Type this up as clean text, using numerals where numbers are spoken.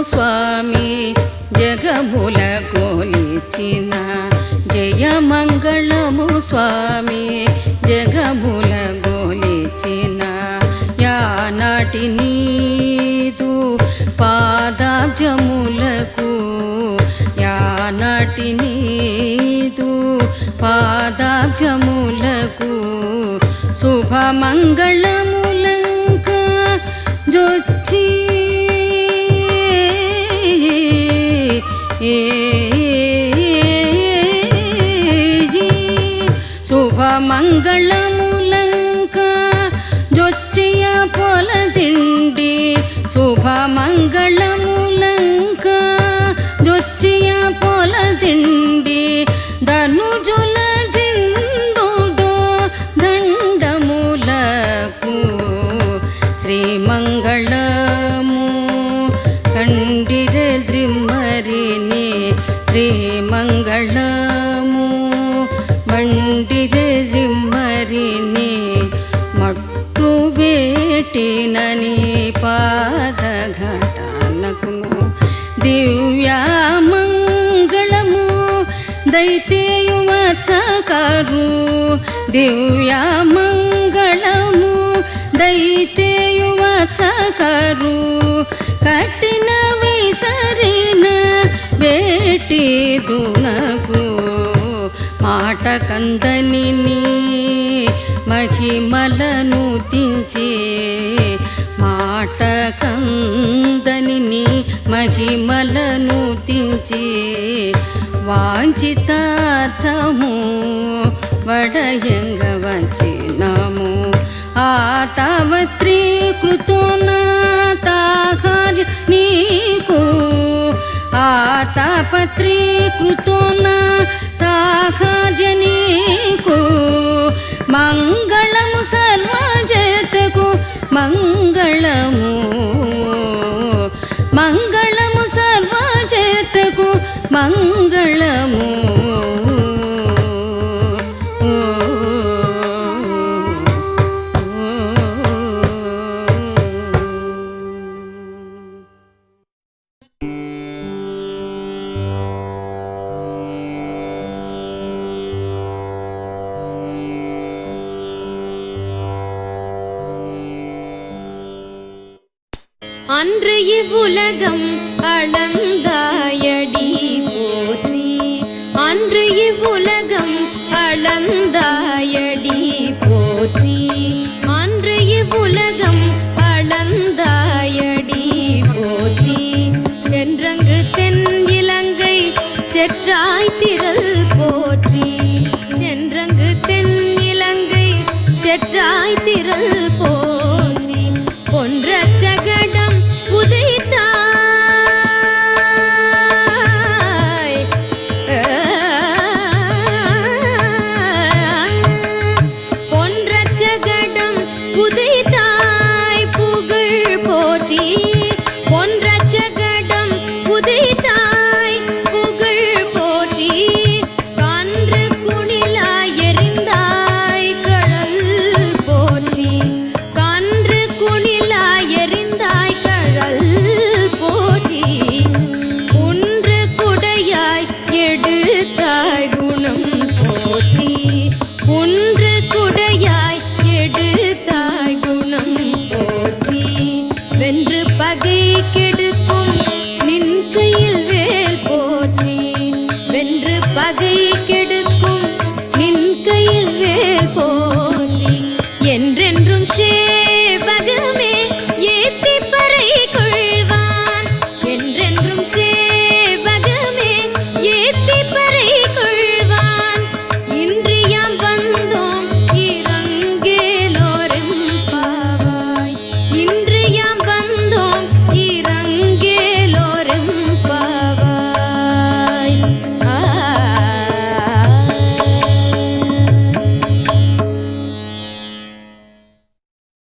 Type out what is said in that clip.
స్వామి జగముల కొలిచిన జయమంగళము స్వామి జగముల గోలిచిన యానాటి నీదు పాదాబ్జములకు యానాటి నీదు పాదాబ్జములకు శుభమంగళములంక జొచ్చి శుభమంగళములంక జొచ్చియ పొలదిండి శుభమంగళములంక జొచ్చియ పొలదిండి ధనుజుల దిండుడో దండములకు శ్రీమంగళము కండిరె ద్రిమ్మరిని శ్రీమంగళము మండిరె ద్రిమ్మరిని మట్టు వేటినని పాదఘటనకును దివ్యామంగళము దైతేయువచకరు దివ్యామంగళము దైతేయువచకరు కట్టిన విసరిన బేటి దునకు మాట కందని మహిమలను తించే మాట కందని మహిమలను తించే వాంఛితార్థము వడయంగ వచ్చినము ఆతావత్రీకృతో నాతాహార్య నీకు ఆతాపత్రీకృతో నాతాహార్య నీకు మంగళము సర్వజతకు మంగళము మంగళము సర్వజతకు మంగళము அன்று இவ்வுலகம் அளந்தாயடி போற்றி அன்று இவ்வுலகம் அளந்தாயடி போற்றி அன்று இவ்வுலகம் அளந்தாயடி போற்றி சென்றங்கு தென் இலங்கை செற்றாய் திரள் போற்றி சென்றங்கு தென் இலங்கை செற்றாய்